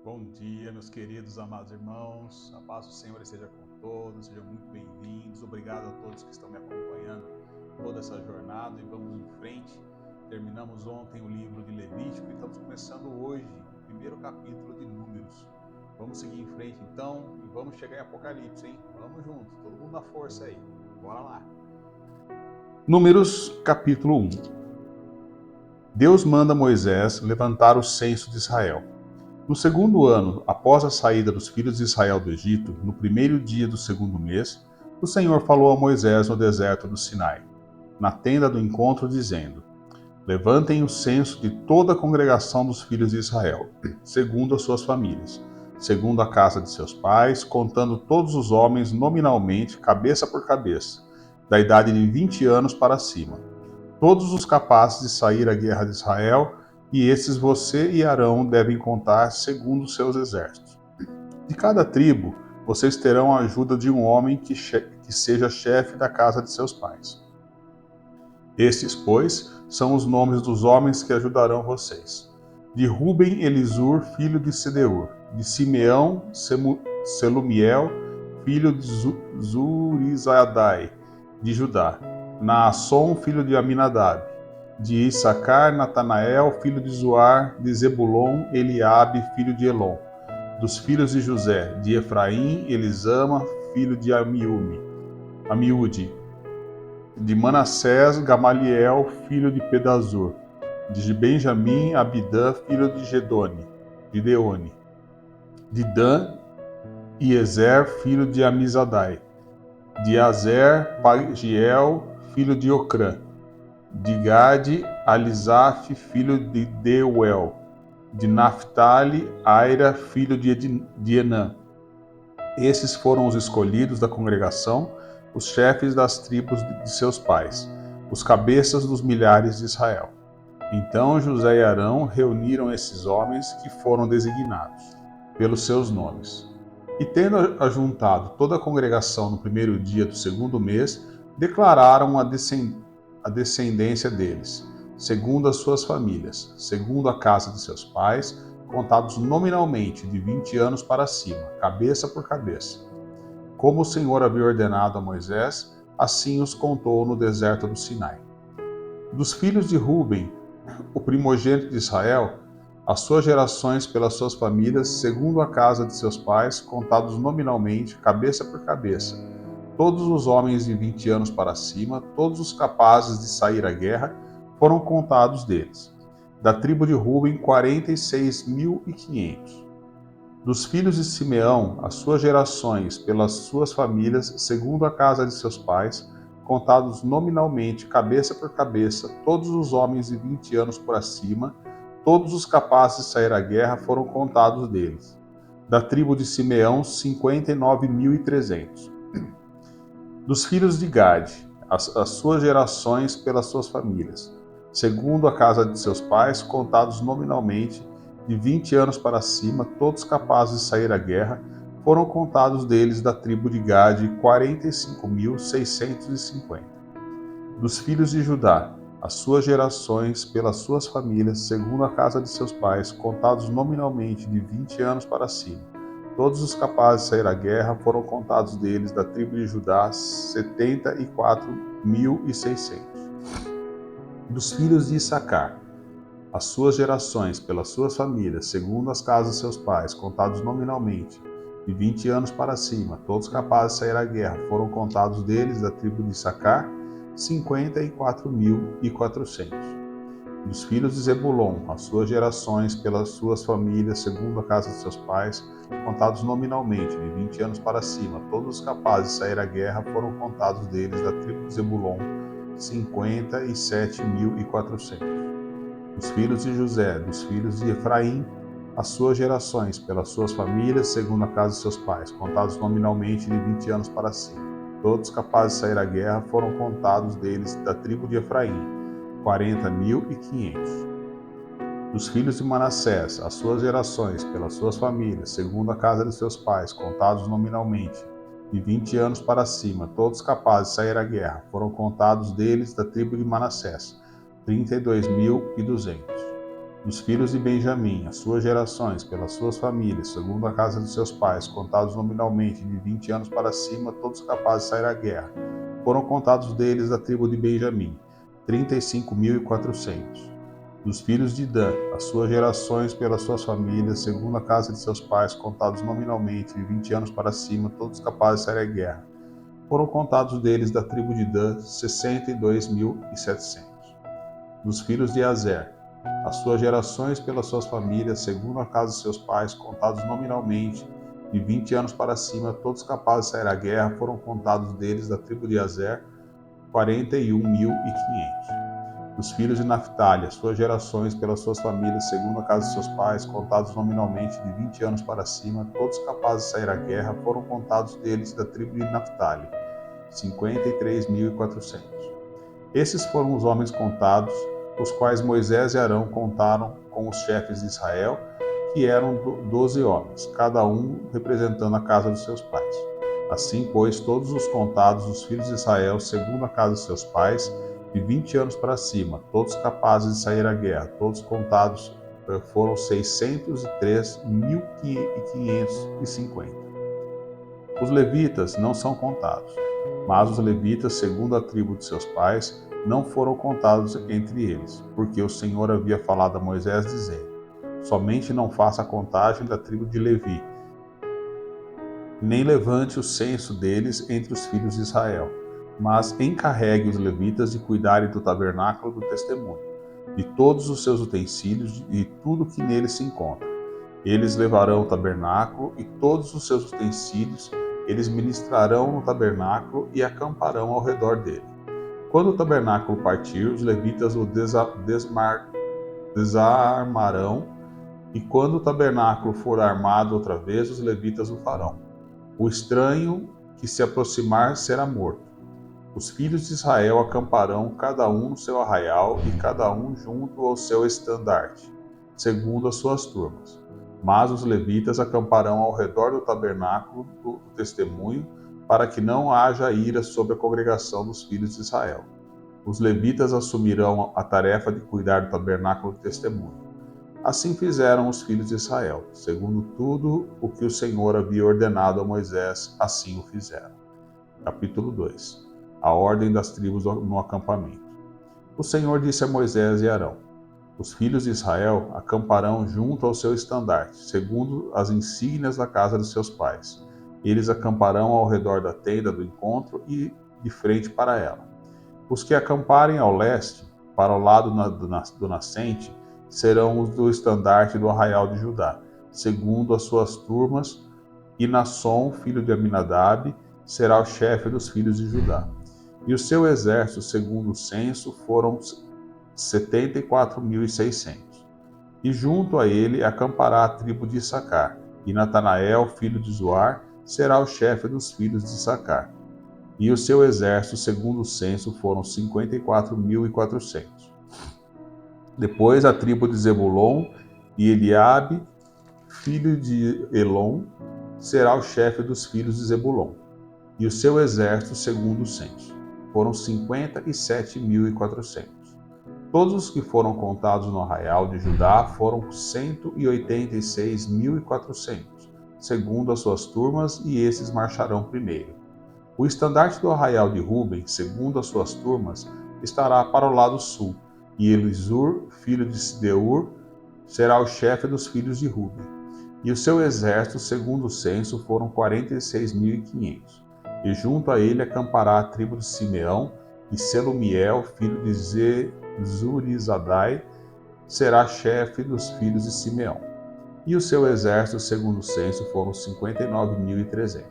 Bom dia, meus queridos, amados irmãos. A paz do Senhor esteja com todos. Sejam muito bem-vindos. Obrigado a todos que estão me acompanhando toda essa jornada e vamos em frente. Terminamos ontem o livro de Levítico e estamos começando hoje o primeiro capítulo de Números. Vamos seguir em frente então e vamos chegar em Apocalipse, hein? Vamos juntos, todo mundo na força aí. Bora lá. Números, capítulo 1. Deus manda Moisés levantar o censo de Israel. No segundo ano, após a saída dos filhos de Israel do Egito, no primeiro dia do segundo mês, o Senhor falou a Moisés no deserto do Sinai, na tenda do encontro, dizendo: Levantem o censo de toda a congregação dos filhos de Israel, segundo as suas famílias, segundo a casa de seus pais, contando todos os homens nominalmente, cabeça por cabeça, da idade de 20 anos para cima, todos os capazes de sair à guerra de Israel, e esses você e Arão devem contar segundo os seus exércitos. De cada tribo, vocês terão a ajuda de um homem que seja chefe da casa de seus pais. Estes, pois, são os nomes dos homens que ajudarão vocês. De Ruben, Elisur, filho de Sedeur. De Simeão, Selumiel, filho de Zurizadai, de Judá. Naasson, filho de Aminadab. De Issacar, Natanael, filho de Zoar. De Zebulon, Eliabe, filho de Elon. Dos filhos de José, de Efraim, Elisama, filho de Amiúde. De Manassés, Gamaliel, filho de Pedazur. De Benjamim, Abidã, filho de Gedone, de Deone. De Dan, Iezer, filho de Amizadai. De Azer, Pagiel, filho de Ocrã. De Gade, Alisaf, filho de Deuel. De Naphtali, Aira, filho de Enã. Esses foram os escolhidos da congregação, os chefes das tribos de seus pais, os cabeças dos milhares de Israel. Então José e Arão reuniram esses homens que foram designados, pelos seus nomes. E tendo ajuntado toda a congregação no primeiro dia do segundo mês, declararam a descendência deles, segundo as suas famílias, segundo a casa de seus pais, contados nominalmente de 20 anos para cima, cabeça por cabeça. Como o Senhor havia ordenado a Moisés, assim os contou no deserto do Sinai. Dos filhos de Ruben, o primogênito de Israel, as suas gerações pelas suas famílias, segundo a casa de seus pais, contados nominalmente, cabeça por cabeça, todos os homens de 20 anos para cima, todos os capazes de sair à guerra, foram contados deles. Da tribo de Ruben, 46.500. Dos filhos de Simeão, as suas gerações, pelas suas famílias, segundo a casa de seus pais, contados nominalmente, cabeça por cabeça, todos os homens de 20 anos por acima, todos os capazes de sair à guerra, foram contados deles. Da tribo de Simeão, 59.300. Dos filhos de Gade, as suas gerações pelas suas famílias, segundo a casa de seus pais, contados nominalmente, de 20 anos para cima, todos capazes de sair à guerra, foram contados deles da tribo de Gade 45.650. Dos filhos de Judá, as suas gerações pelas suas famílias, segundo a casa de seus pais, contados nominalmente de 20 anos para cima, todos os capazes de sair à guerra, foram contados deles da tribo de Judá 74.600. Dos filhos de Issacar, as suas gerações pelas suas famílias, segundo as casas de seus pais, contados nominalmente, de 20 anos para cima, todos capazes de sair à guerra, foram contados deles da tribo de Issacar 54.400. Dos filhos de Zebulon, as suas gerações pelas suas famílias, segundo a casa de seus pais, contados nominalmente, de 20 anos para cima, todos os capazes de sair à guerra, foram contados deles da tribo de Zebulon 57.400. Dos filhos de José, dos filhos de Efraim, as suas gerações, pelas suas famílias, segundo a casa de seus pais, contados nominalmente de 20 anos para cima. Todos capazes de sair à guerra, foram contados deles da tribo de Efraim, 40.500. Dos filhos de Manassés, as suas gerações, pelas suas famílias, segundo a casa de seus pais, contados nominalmente, de 20 anos para cima, todos capazes de sair à guerra, foram contados deles da tribo de Manassés, 32.200. Dos filhos de Benjamim, as suas gerações, pelas suas famílias, segundo a casa de seus pais, contados nominalmente de 20 anos para cima, todos capazes de sair à guerra. Foram contados deles da tribo de Benjamim, 35.400. Dos filhos de Dan, as suas gerações, pelas suas famílias, segundo a casa de seus pais, contados nominalmente de 20 anos para cima, todos capazes de sair à guerra. Foram contados deles da tribo de Dan, 62.700. Dos filhos de Azer, as suas gerações pelas suas famílias, segundo a casa de seus pais, contados nominalmente, de 20 anos para cima, todos capazes de sair à guerra, foram contados deles da tribo de Azer, 41.500. Dos filhos de Naphtali, as suas gerações pelas suas famílias, segundo a casa de seus pais, contados nominalmente de 20 anos para cima, todos capazes de sair à guerra, foram contados deles da tribo de Naphtali, 53.400. Esses foram os homens contados, os quais Moisés e Arão contaram com os chefes de Israel, que eram 12 homens, cada um representando a casa dos seus pais. Assim, pois, todos os contados dos filhos de Israel, segundo a casa de seus pais, de 20 anos para cima, todos capazes de sair à guerra, todos contados foram 603.550. Os levitas não são contados, mas os levitas, segundo a tribo de seus pais, não foram contados entre eles, porque o Senhor havia falado a Moisés, dizendo: somente não faça a contagem da tribo de Levi, nem levante o censo deles entre os filhos de Israel, mas encarregue os levitas de cuidarem do tabernáculo do testemunho, de todos os seus utensílios e tudo que nele se encontra. Eles levarão o tabernáculo e todos os seus utensílios, eles ministrarão no tabernáculo e acamparão ao redor dele. Quando o tabernáculo partir, os levitas o desarmarão, e quando o tabernáculo for armado outra vez, os levitas o farão. O estranho que se aproximar será morto. Os filhos de Israel acamparão, cada um no seu arraial e cada um junto ao seu estandarte, segundo as suas turmas. Mas os levitas acamparão ao redor do tabernáculo do testemunho, para que não haja ira sobre a congregação dos filhos de Israel. Os levitas assumirão a tarefa de cuidar do tabernáculo do testemunho. Assim fizeram os filhos de Israel, segundo tudo o que o Senhor havia ordenado a Moisés, assim o fizeram. Capítulo 2. A ordem das tribos no acampamento. O Senhor disse a Moisés e Arão: os filhos de Israel acamparão junto ao seu estandarte, segundo as insígnias da casa de seus pais. Eles acamparão ao redor da tenda do encontro e de frente para ela. Os que acamparem ao leste, para o lado do nascente, serão os do estandarte do arraial de Judá, segundo as suas turmas, e Nasson, filho de Aminadab, será o chefe dos filhos de Judá. E o seu exército, segundo o censo, foram 74.600. E junto a ele acampará a tribo de Issacar, e Natanael, filho de Zuar, será o chefe dos filhos de Issacar. E o seu exército, segundo o censo, foram 54.400. Depois a tribo de Zebulon, e Eliabe, filho de Elon, será o chefe dos filhos de Zebulon. E o seu exército, segundo o censo, foram 57.400. Todos os que foram contados no arraial de Judá foram 186.400, segundo as suas turmas, e esses marcharão primeiro. O estandarte do arraial de Ruben, segundo as suas turmas, estará para o lado sul, e Elisur, filho de Sideur, será o chefe dos filhos de Ruben. E o seu exército, segundo o censo, foram 46.500. E junto a ele acampará a tribo de Simeão, e Selumiel, filho de Zurizadai, será chefe dos filhos de Simeão. E o seu exército, segundo o censo, foram 59.300.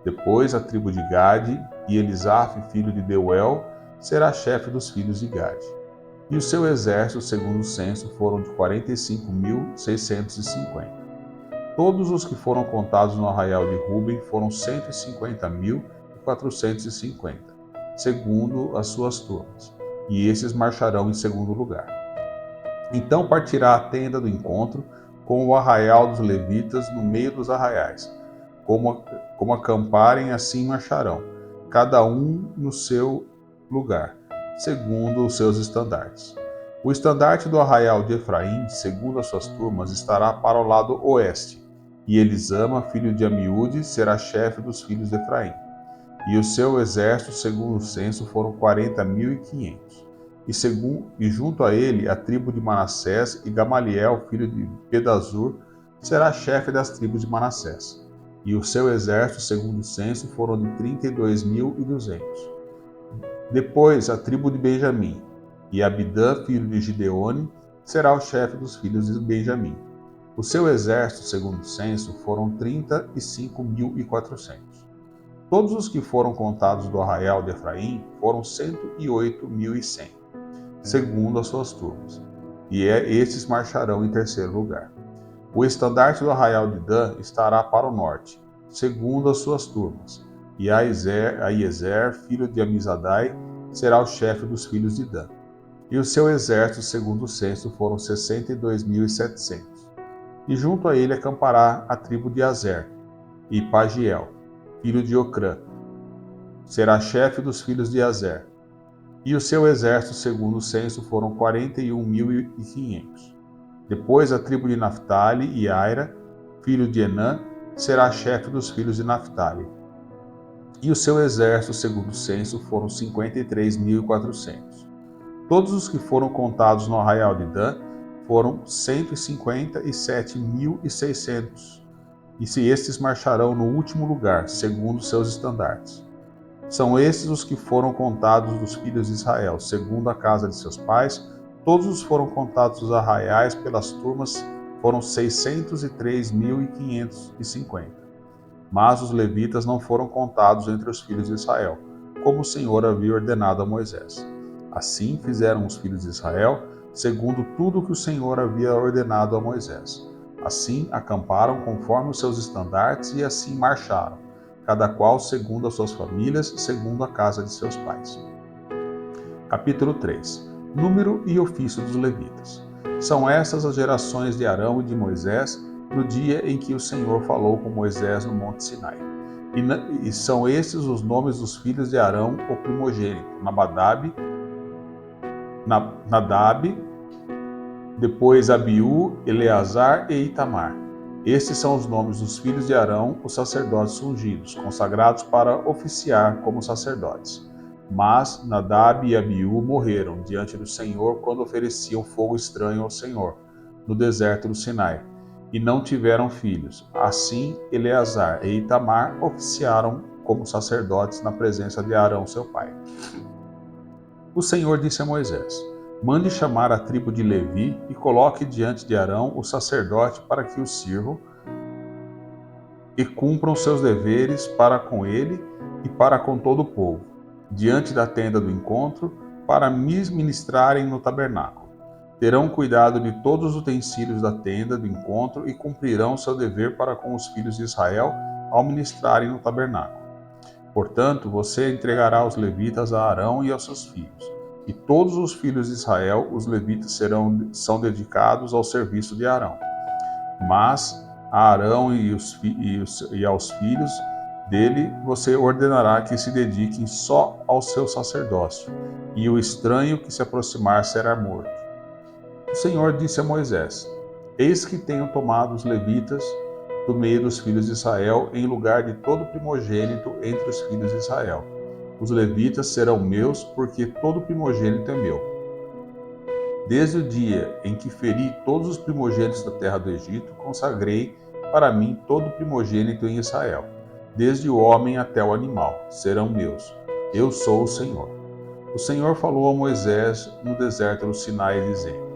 Depois a tribo de Gade, e Elisaf, filho de Deuel, será chefe dos filhos de Gade. E o seu exército, segundo o censo, foram de 45.650. Todos os que foram contados no arraial de Ruben foram 150.450, segundo as suas turmas, e esses marcharão em segundo lugar. Então partirá a tenda do encontro com o arraial dos levitas no meio dos arraiais. Como acamparem, assim marcharão, cada um no seu lugar, segundo os seus estandartes. O estandarte do arraial de Efraim, segundo as suas turmas, estará para o lado oeste, e Elisama, filho de Amiúde, será chefe dos filhos de Efraim. E o seu exército, segundo o censo, foram 40.500. E junto a ele, a tribo de Manassés, e Gamaliel, filho de Pedazur, será chefe das tribos de Manassés. E o seu exército, segundo o censo, foram de 32.200. Depois, a tribo de Benjamim, e Abidã, filho de Gideone, será o chefe dos filhos de Benjamim. O seu exército, segundo o censo, foram 35.400. Todos os que foram contados do arraial de Efraim foram 108.100, segundo as suas turmas, e estes marcharão em terceiro lugar. O estandarte do arraial de Dan estará para o norte, segundo as suas turmas, e Aiezer, filho de Amizadai, será o chefe dos filhos de Dan. E o seu exército, segundo o censo, foram 62.700. E junto a ele acampará a tribo de Azer, e Pagiel, filho de Ocrã, será chefe dos filhos de Azer. E o seu exército, segundo o censo, foram 41.500. Depois a tribo de Naphtali, e Aira, filho de Enã, será chefe dos filhos de Naphtali. E o seu exército, segundo o censo, foram 53.400. Todos os que foram contados no arraial de Dan foram 157.600. E se estes marcharão no último lugar, segundo seus estandartes. São estes os que foram contados dos filhos de Israel, segundo a casa de seus pais. Todos os foram contados dos arraiais pelas turmas, foram 603.550. Mas os levitas não foram contados entre os filhos de Israel, como o Senhor havia ordenado a Moisés. Assim fizeram os filhos de Israel, segundo tudo que o Senhor havia ordenado a Moisés. Assim acamparam conforme os seus estandartes e assim marcharam, cada qual segundo as suas famílias, segundo a casa de seus pais. Capítulo 3. Número e ofício dos levitas. São estas as gerações de Arão e de Moisés, no dia em que o Senhor falou com Moisés no Monte Sinai. E são estes os nomes dos filhos de Arão, o primogênito: Nadab, depois Abiú, Eleazar e Itamar. Estes são os nomes dos filhos de Arão, os sacerdotes ungidos, consagrados para oficiar como sacerdotes. Mas Nadab e Abiú morreram diante do Senhor quando ofereciam fogo estranho ao Senhor, no deserto do Sinai, e não tiveram filhos. Assim, Eleazar e Itamar oficiaram como sacerdotes na presença de Arão, seu pai. O Senhor disse a Moisés: mande chamar a tribo de Levi e coloque diante de Arão o sacerdote para que o sirvam e cumpram seus deveres para com ele e para com todo o povo, diante da tenda do encontro, para me ministrarem no tabernáculo. Terão cuidado de todos os utensílios da tenda do encontro e cumprirão seu dever para com os filhos de Israel ao ministrarem no tabernáculo. Portanto, você entregará os levitas a Arão e aos seus filhos. E todos os filhos de Israel, os levitas, são dedicados ao serviço de Arão. Mas a Arão e aos filhos dele você ordenará que se dediquem só ao seu sacerdócio, e o estranho que se aproximar será morto. O Senhor disse a Moisés: eis que tenho tomado os levitas do meio dos filhos de Israel, em lugar de todo primogênito entre os filhos de Israel. Os levitas serão meus, porque todo primogênito é meu. Desde o dia em que feri todos os primogênitos da terra do Egito, consagrei para mim todo primogênito em Israel, desde o homem até o animal, serão meus. Eu sou o Senhor. O Senhor falou a Moisés no deserto do Sinai, dizendo: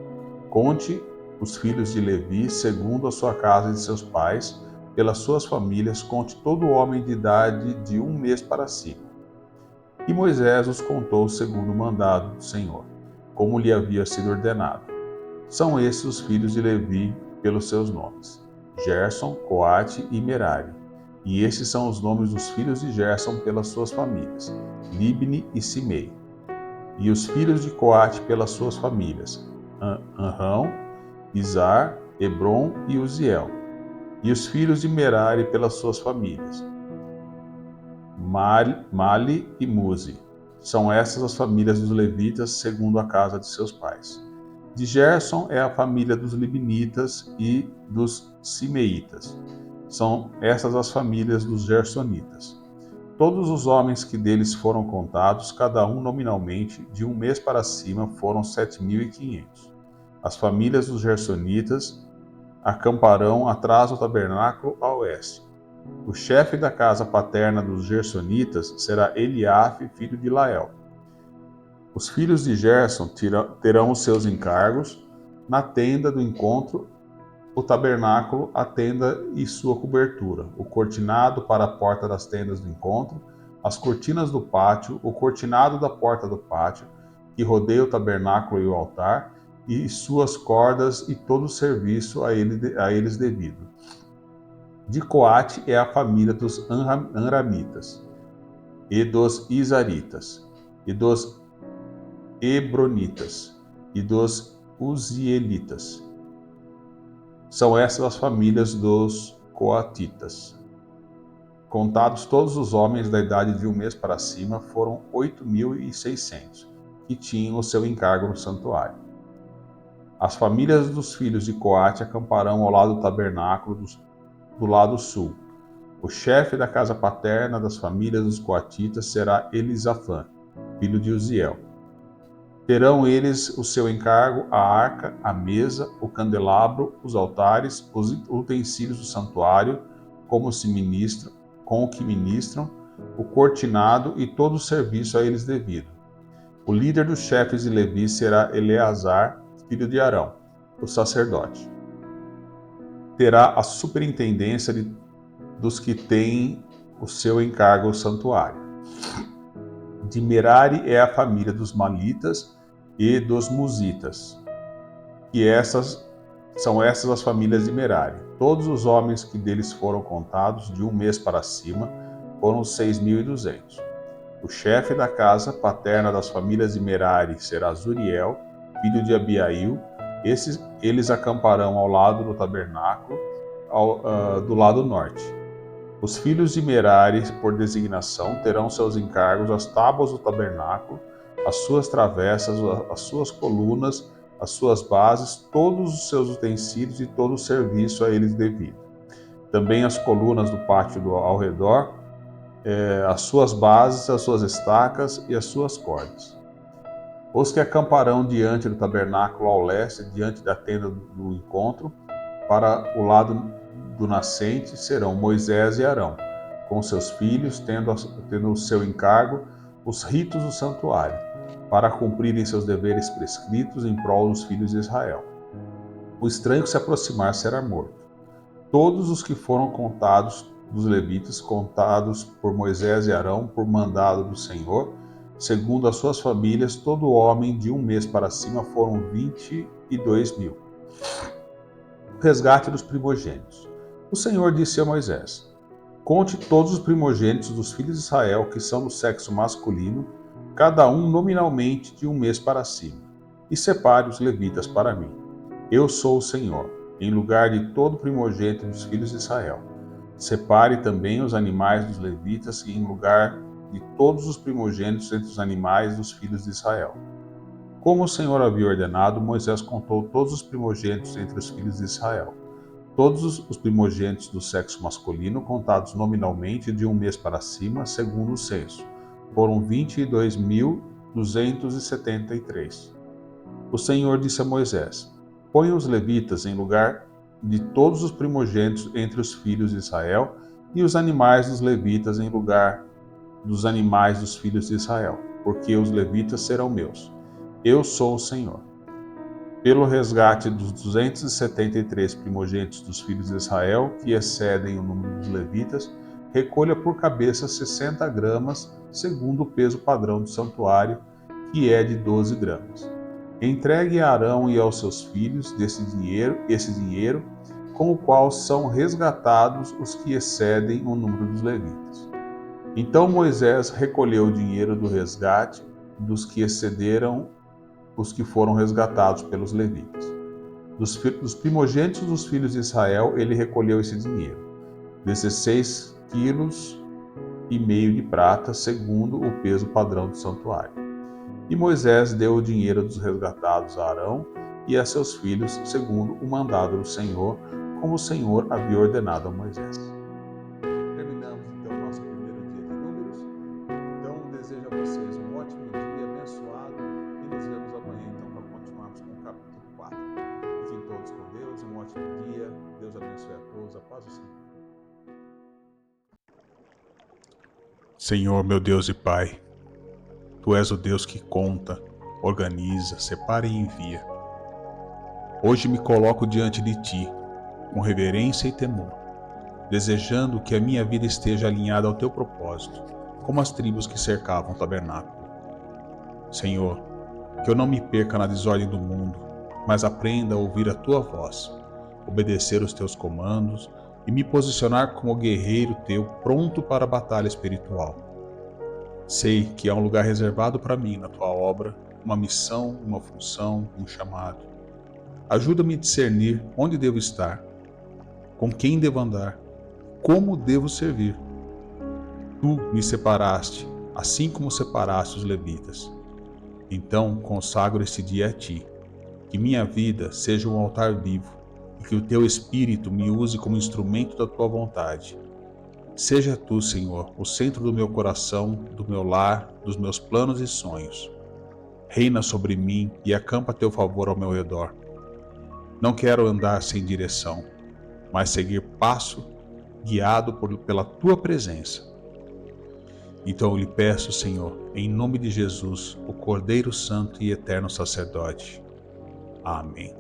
conte os filhos de Levi, segundo a sua casa e de seus pais, pelas suas famílias, conte todo homem de idade de 1 mês para cima. E Moisés os contou segundo o mandado do Senhor, como lhe havia sido ordenado. São esses os filhos de Levi pelos seus nomes: Gerson, Coate e Merari. E estes são os nomes dos filhos de Gerson pelas suas famílias: Libni e Simei. E os filhos de Coate pelas suas famílias: Anrão, Izar, Hebron e Uziel. E os filhos de Merari pelas suas famílias: Mali e Muzi. São essas as famílias dos levitas, segundo a casa de seus pais. De Gerson é a família dos Libnitas e dos Simeitas. São essas as famílias dos Gersonitas. Todos os homens que deles foram contados, cada um nominalmente, de um mês para cima, foram 7.500. As famílias dos Gersonitas acamparão atrás do tabernáculo a oeste. O chefe da casa paterna dos Gersonitas será Eliafe, filho de Lael. Os filhos de Gerson terão os seus encargos na tenda do encontro, o tabernáculo, a tenda e sua cobertura, o cortinado para a porta das tendas do encontro, as cortinas do pátio, o cortinado da porta do pátio, que rodeia o tabernáculo e o altar, e suas cordas e todo o serviço a eles devido. De Coate é a família dos Anramitas, e dos Izaritas, e dos Hebronitas, e dos Uzielitas. São essas as famílias dos Coatitas. Contados todos os homens da idade de um mês para cima, foram 8.600, que tinham o seu encargo no santuário. As famílias dos filhos de Coate acamparão ao lado do tabernáculo do lado sul. O chefe da casa paterna das famílias dos Coatitas será Elisafã, filho de Uziel. Terão eles o seu encargo a arca, a mesa, o candelabro, os altares, os utensílios do santuário, com o que ministram, o cortinado e todo o serviço a eles devido. O líder dos chefes de Levi será Eleazar, filho de Arão, o sacerdote. Terá a superintendência dos que têm o seu encargo ao santuário. De Merari é a família dos Malitas e dos Musitas, são essas as famílias de Merari. Todos os homens que deles foram contados, de um mês para cima, foram 6.200. O chefe da casa paterna das famílias de Merari será Zuriel, filho de Abiail. Eles acamparão ao lado do tabernáculo, do lado norte. Os filhos de Merari, por designação, terão seus encargos as tábuas do tabernáculo, as suas travessas, as suas colunas, as suas bases, todos os seus utensílios e todo o serviço a eles devido. Também as colunas do pátio ao redor, as suas bases, as suas estacas e as suas cordas. Os que acamparão diante do tabernáculo ao leste, diante da tenda do encontro, para o lado do nascente, serão Moisés e Arão, com seus filhos, tendo o seu encargo os ritos do santuário, para cumprirem seus deveres prescritos em prol dos filhos de Israel. O estranho que se aproximar será morto. Todos os que foram contados dos levitas, contados por Moisés e Arão, por mandado do Senhor, segundo as suas famílias, todo homem de um mês para cima foram 22.000. O resgate dos primogênitos. O Senhor disse a Moisés: conte todos os primogênitos dos filhos de Israel que são do sexo masculino, cada um nominalmente de um mês para cima, e separe os levitas para mim. Eu sou o Senhor, em lugar de todo primogênito dos filhos de Israel. Separe também os animais dos levitas e em lugar de todos os primogênitos entre os animais dos filhos de Israel. Como o Senhor havia ordenado, Moisés contou todos os primogênitos entre os filhos de Israel. Todos os primogênitos do sexo masculino, contados nominalmente de um mês para cima, segundo o censo, foram 22.273. O Senhor disse a Moisés: ponha os levitas em lugar de todos os primogênitos entre os filhos de Israel, e os animais dos levitas em lugar dos animais dos filhos de Israel, porque os levitas serão meus. Eu sou o Senhor. Pelo resgate dos 273 primogênitos dos filhos de Israel, que excedem o número dos levitas, recolha por cabeça 60 gramas, segundo o peso padrão do santuário, que é de 12 gramas. Entregue a Arão e aos seus filhos esse dinheiro, com o qual são resgatados os que excedem o número dos levitas. Então Moisés recolheu o dinheiro do resgate dos que excederam os que foram resgatados pelos levitas. Dos primogênitos dos filhos de Israel, ele recolheu esse dinheiro, 16,5 quilos de prata, segundo o peso padrão do santuário. E Moisés deu o dinheiro dos resgatados a Arão e a seus filhos, segundo o mandado do Senhor, como o Senhor havia ordenado a Moisés. Terminamos então o nosso primeiro dia de Números. Então desejo a vocês um ótimo dia, abençoado, e nos vemos amanhã então para continuarmos com o capítulo 4. Fiquem todos com Deus, um ótimo dia, Deus abençoe a todos, a paz do Senhor. Senhor, meu Deus e Pai, Tu és o Deus que conta, organiza, separa e envia. Hoje me coloco diante de Ti, com reverência e temor, desejando que a minha vida esteja alinhada ao Teu propósito, como as tribos que cercavam o tabernáculo. Senhor, que eu não me perca na desordem do mundo, mas aprenda a ouvir a Tua voz, obedecer os Teus comandos e me posicionar como guerreiro Teu pronto para a batalha espiritual. Sei que há um lugar reservado para mim na Tua obra, uma missão, uma função, um chamado. Ajuda-me a discernir onde devo estar, com quem devo andar, como devo servir. Tu me separaste, assim como separaste os levitas. Então consagro este dia a Ti, que minha vida seja um altar vivo e que o Teu Espírito me use como instrumento da Tua vontade. Seja Tu, Senhor, o centro do meu coração, do meu lar, dos meus planos e sonhos. Reina sobre mim e acampa Teu favor ao meu redor. Não quero andar sem direção, mas seguir passo guiado pela Tua presença. Então eu lhe peço, Senhor, em nome de Jesus, o Cordeiro Santo e Eterno Sacerdote. Amém.